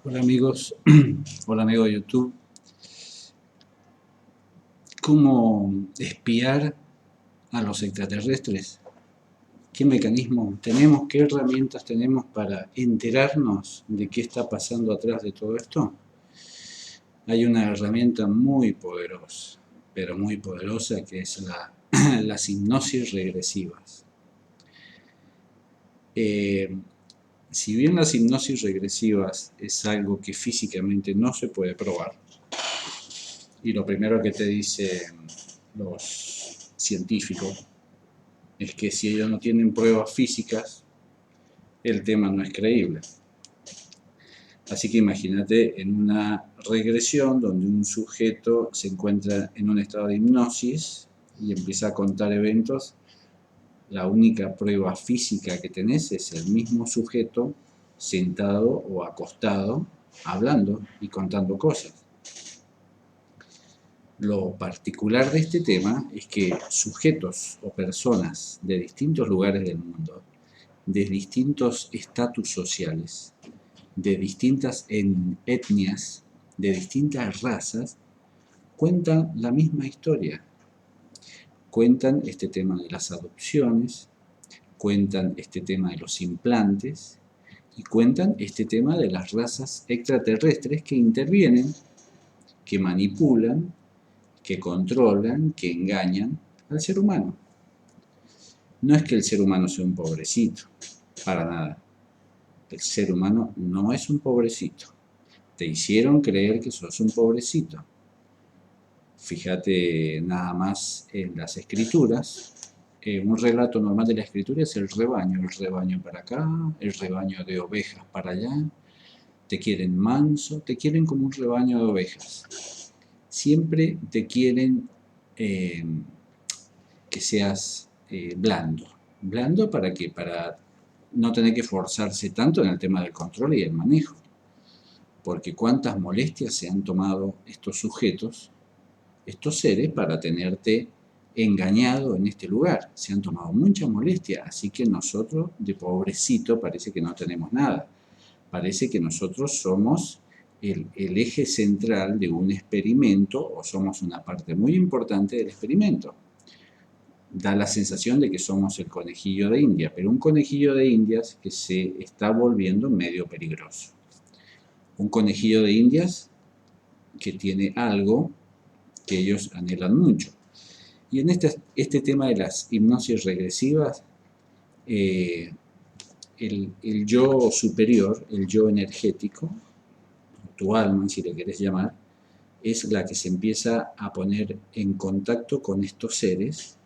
Hola amigos, hola amigos de YouTube. ¿Cómo espiar a los extraterrestres? ¿Qué mecanismo tenemos? ¿Qué herramientas tenemos para enterarnos de qué está pasando atrás de todo esto? Hay una herramienta muy poderosa, pero muy poderosa, que es las hipnosis regresivas. Si bien las hipnosis regresivas es algo que físicamente no se puede probar, y lo primero que te dicen los científicos es que si ellos no tienen pruebas físicas, el tema no es creíble. Así que imagínate en una regresión donde un sujeto se encuentra en un estado de hipnosis y empieza a contar eventos. La única prueba física que tenés es el mismo sujeto sentado o acostado, hablando y contando cosas. Lo particular de este tema es que sujetos o personas de distintos lugares del mundo, de distintos estatus sociales, de distintas etnias, de distintas razas, cuentan la misma historia. Cuentan este tema de las adopciones, cuentan este tema de los implantes y cuentan este tema de las razas extraterrestres que intervienen, que manipulan, que controlan, que engañan al ser humano. No es que el ser humano sea un pobrecito, para nada. El ser humano no es un pobrecito. Te hicieron creer que sos un pobrecito. Fíjate nada más en las escrituras. Un relato normal de la escritura es el rebaño para acá, el rebaño de ovejas para allá. Te quieren manso, te quieren como un rebaño de ovejas. Siempre te quieren que seas blando. ¿Blando para qué? Para no tener que forzarse tanto en el tema del control y el manejo. Porque cuántas molestias se han tomado estos sujetos, estos seres, para tenerte engañado en este lugar. Se han tomado mucha molestia, así que nosotros, de pobrecito, parece que no tenemos nada. Parece que nosotros somos el eje central de un experimento, o somos una parte muy importante del experimento. Da la sensación de que somos el conejillo de India, pero un conejillo de Indias que se está volviendo medio peligroso. Un conejillo de Indias que tiene algo que ellos anhelan mucho. Y en este tema de las hipnosis regresivas, el yo superior, el yo energético, tu alma, si le querés llamar, es la que se empieza a poner en contacto con estos seres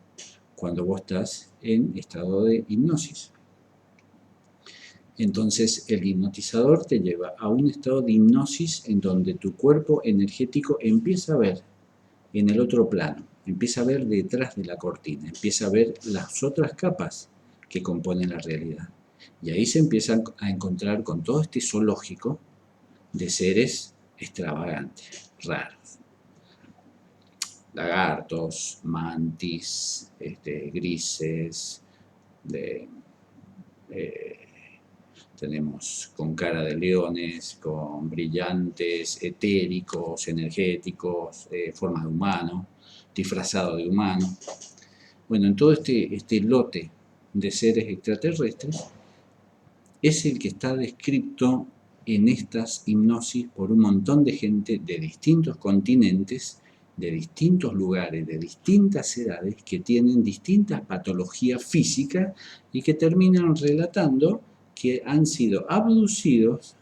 cuando vos estás en estado de hipnosis. Entonces el hipnotizador te lleva a un estado de hipnosis en donde tu cuerpo energético empieza a ver en el otro plano, empieza a ver detrás de la cortina, empieza a ver las otras capas que componen la realidad. Y ahí se empiezan a encontrar con todo este zoológico de seres extravagantes, raros. Lagartos, mantis, grises, tenemos con cara de leones, con brillantes, etéricos, energéticos, formas de humano, disfrazado de humano. Bueno, en todo este lote de seres extraterrestres es el que está descrito en estas hipnosis por un montón de gente de distintos continentes, de distintos lugares, de distintas edades, que tienen distintas patologías físicas y que terminan relatando que han sido abducidos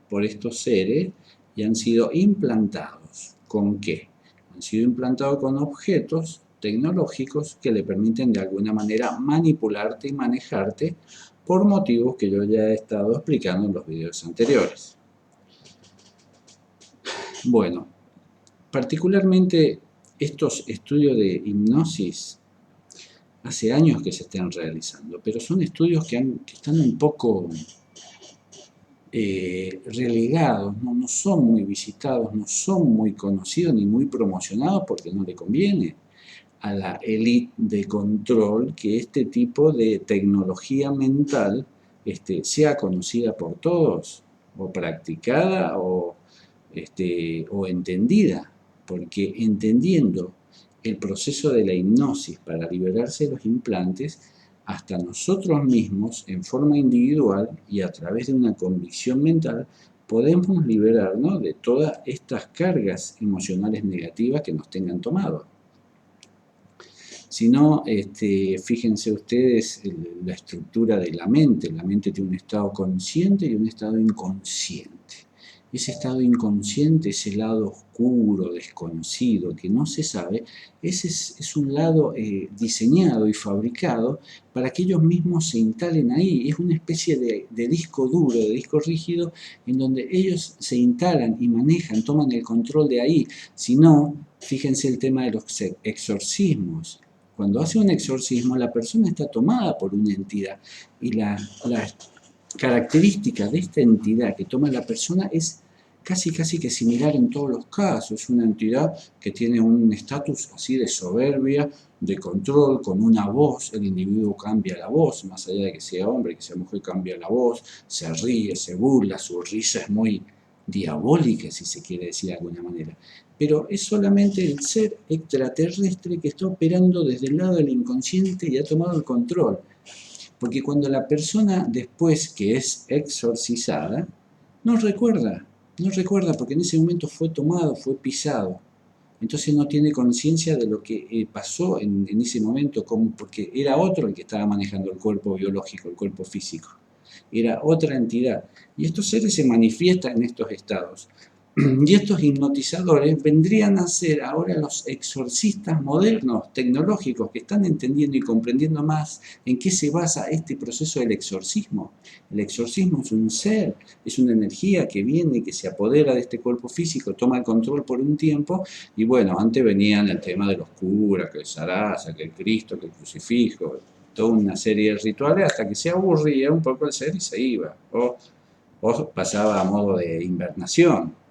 por estos seres y han sido implantados. ¿Con qué? Han sido implantados con objetos tecnológicos que le permiten de alguna manera manipularte y manejarte por motivos que yo ya he estado explicando en los videos anteriores. Bueno, particularmente estos estudios de hipnosis hace años que se están realizando, pero son estudios que están un poco relegados, no son muy visitados, no son muy conocidos ni muy promocionados porque no le conviene a la élite de control que este tipo de tecnología mental sea conocida por todos. o practicada o entendida, porque entendiendo el proceso de la hipnosis para liberarse de los implantes, hasta nosotros mismos, en forma individual y a través de una convicción mental, podemos liberarnos de todas estas cargas emocionales negativas que nos tengan tomado. Si no, fíjense ustedes la estructura de la mente. La mente tiene un estado consciente y un estado inconsciente. Ese estado inconsciente, ese lado oscuro, desconocido, que no se sabe, ese es un lado diseñado y fabricado para que ellos mismos se instalen ahí. Es una especie de disco duro, de disco rígido, en donde ellos se instalan y manejan, toman el control de ahí. Si no, fíjense el tema de los exorcismos. Cuando hace un exorcismo, la persona está tomada por una entidad y la característica de esta entidad que toma la persona es casi que similar en todos los casos. Es una entidad que tiene un estatus así de soberbia, de control, con una voz. El individuo cambia la voz, más allá de que sea hombre, que sea mujer, cambia la voz, se ríe, se burla, su risa es muy diabólica, si se quiere decir de alguna manera. Pero es solamente el ser extraterrestre que está operando desde el lado del inconsciente y ha tomado el control. Porque cuando la persona después que es exorcizada, no recuerda porque en ese momento fue tomado, fue pisado. Entonces no tiene conciencia de lo que pasó en ese momento, porque era otro el que estaba manejando el cuerpo biológico, el cuerpo físico. Era otra entidad. Y estos seres se manifiestan en estos estados. Y estos hipnotizadores vendrían a ser ahora los exorcistas modernos, tecnológicos, que están entendiendo y comprendiendo más en qué se basa este proceso del exorcismo. El exorcismo es un ser, es una energía que viene y que se apodera de este cuerpo físico, toma el control por un tiempo, y bueno, antes venían el tema de los curas, que el zaraza, que el Cristo, que el crucifijo, toda una serie de rituales, hasta que se aburría un poco el ser y se iba, o pasaba a modo de invernación.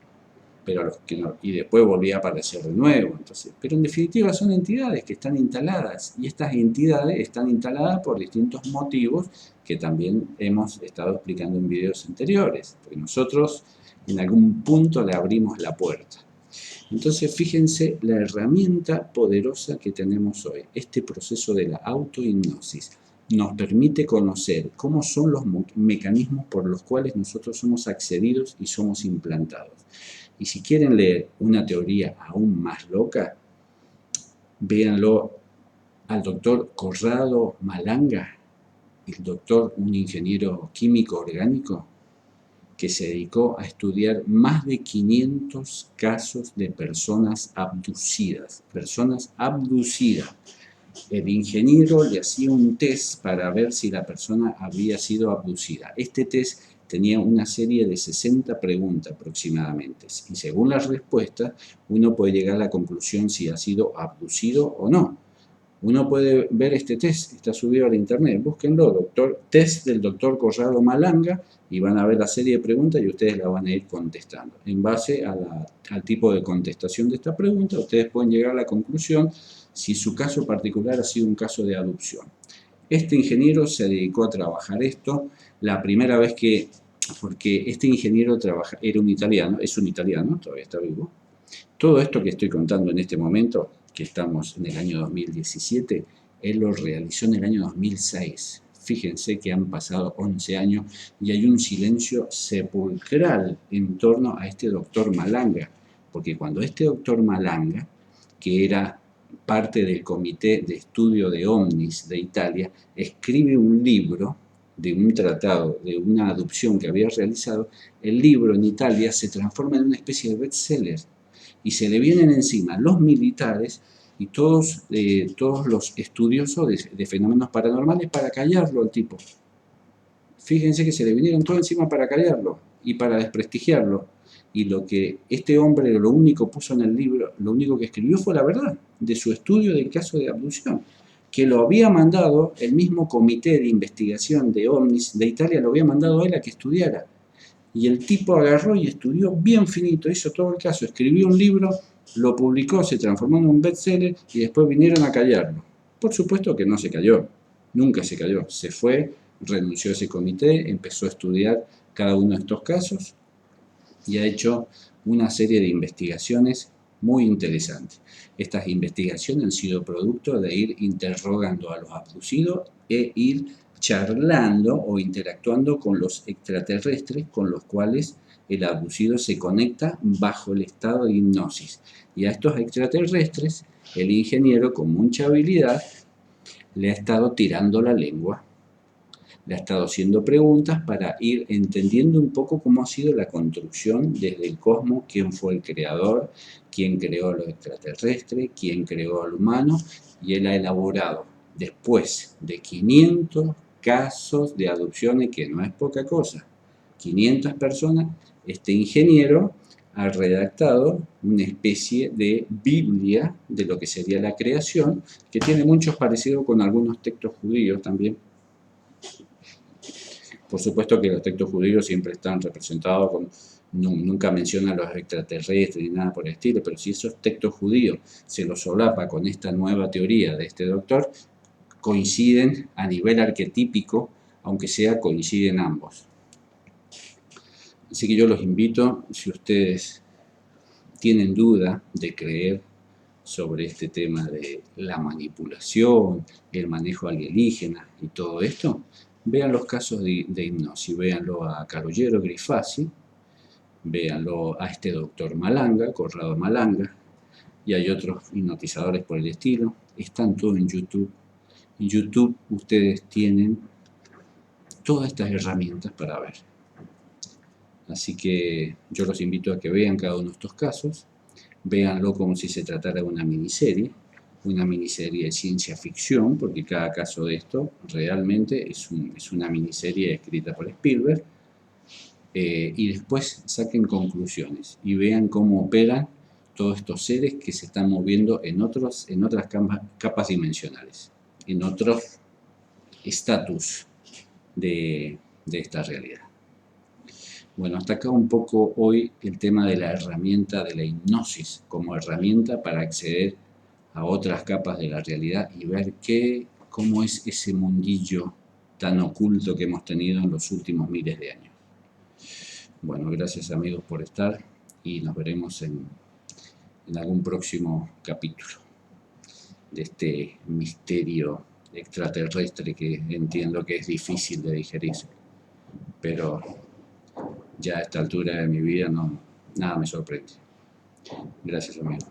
Pero los que no, y después volvía a aparecer de nuevo. Entonces, pero en definitiva son entidades que están instaladas, y estas entidades están instaladas por distintos motivos que también hemos estado explicando en videos anteriores, porque nosotros en algún punto le abrimos la puerta. Entonces fíjense la herramienta poderosa que tenemos hoy. Este proceso de la autohipnosis nos permite conocer cómo son los mecanismos por los cuales nosotros somos accedidos y somos implantados. Y si quieren leer una teoría aún más loca, véanlo al doctor Corrado Malanga, un ingeniero químico orgánico, que se dedicó a estudiar más de 500 casos de personas abducidas. El ingeniero le hacía un test para ver si la persona había sido abducida. Este test tenía una serie de 60 preguntas aproximadamente, y según las respuestas uno puede llegar a la conclusión si ha sido abducido o no. Uno puede ver este test, está subido a internet, búsquenlo, test del doctor Corrado Malanga, y van a ver la serie de preguntas y ustedes la van a ir contestando. En base al tipo de contestación de esta pregunta, ustedes pueden llegar a la conclusión si su caso particular ha sido un caso de abducción. Este ingeniero se dedicó a trabajar esto la primera vez porque este ingeniero era un italiano, es un italiano, todavía está vivo. Todo esto que estoy contando en este momento, que estamos en el año 2017, él lo realizó en el año 2006. Fíjense que han pasado 11 años y hay un silencio sepulcral en torno a este doctor Malanga, porque cuando este doctor Malanga, que era parte del Comité de Estudio de Ovnis de Italia, escribe un libro de un tratado, de una adopción que había realizado, el libro en Italia se transforma en una especie de bestseller y se le vienen encima los militares y todos los estudiosos de fenómenos paranormales para callarlo al tipo. Fíjense que se le vinieron todos encima para callarlo y para desprestigiarlo. Y lo que este hombre lo único puso en el libro, lo único que escribió fue la verdad de su estudio del caso de abducción, que lo había mandado el mismo comité de investigación de ovnis de Italia, lo había mandado a él a que estudiara. Y el tipo agarró y estudió bien finito, hizo todo el caso, escribió un libro, lo publicó, se transformó en un bestseller y después vinieron a callarlo. Por supuesto que no se cayó, nunca se cayó, se fue, renunció a ese comité, empezó a estudiar cada uno de estos casos y ha hecho una serie de investigaciones muy interesantes. Estas investigaciones han sido producto de ir interrogando a los abducidos e ir charlando o interactuando con los extraterrestres con los cuales el abducido se conecta bajo el estado de hipnosis. Y a estos extraterrestres, el ingeniero con mucha habilidad le ha estado tirando la lengua, le ha estado haciendo preguntas para ir entendiendo un poco cómo ha sido la construcción desde el cosmos, quién fue el creador, quién creó a los extraterrestres, quién creó al humano, y él ha elaborado, después de 500 casos de adopciones, que no es poca cosa, 500 personas, este ingeniero ha redactado una especie de Biblia de lo que sería la creación, que tiene muchos parecidos con algunos textos judíos también. Por supuesto que los textos judíos siempre están representados con, nunca mencionan los extraterrestres ni nada por el estilo, pero si esos textos judíos se los solapa con esta nueva teoría de este doctor, coinciden a nivel arquetípico, aunque sea coinciden ambos. Así que yo los invito, si ustedes tienen duda de creer sobre este tema de la manipulación, el manejo alienígena y todo esto, vean los casos de hipnosis, véanlo a Calogero Grifasi, véanlo a este doctor Malanga, Corrado Malanga, y hay otros hipnotizadores por el estilo, están todos en YouTube. En YouTube ustedes tienen todas estas herramientas para ver. Así que yo los invito a que vean cada uno de estos casos, véanlo como si se tratara de una miniserie de ciencia ficción, porque cada caso de esto realmente es una miniserie escrita por Spielberg, y después saquen conclusiones y vean cómo operan todos estos seres que se están moviendo en otras capas dimensionales, en otros estatus de esta realidad. Bueno, hasta acá un poco hoy el tema de la herramienta de la hipnosis como herramienta para acceder a otras capas de la realidad y ver cómo es ese mundillo tan oculto que hemos tenido en los últimos miles de años. Bueno, gracias amigos por estar y nos veremos en algún próximo capítulo de este misterio extraterrestre que entiendo que es difícil de digerir, pero ya a esta altura de mi vida nada me sorprende. Gracias amigo.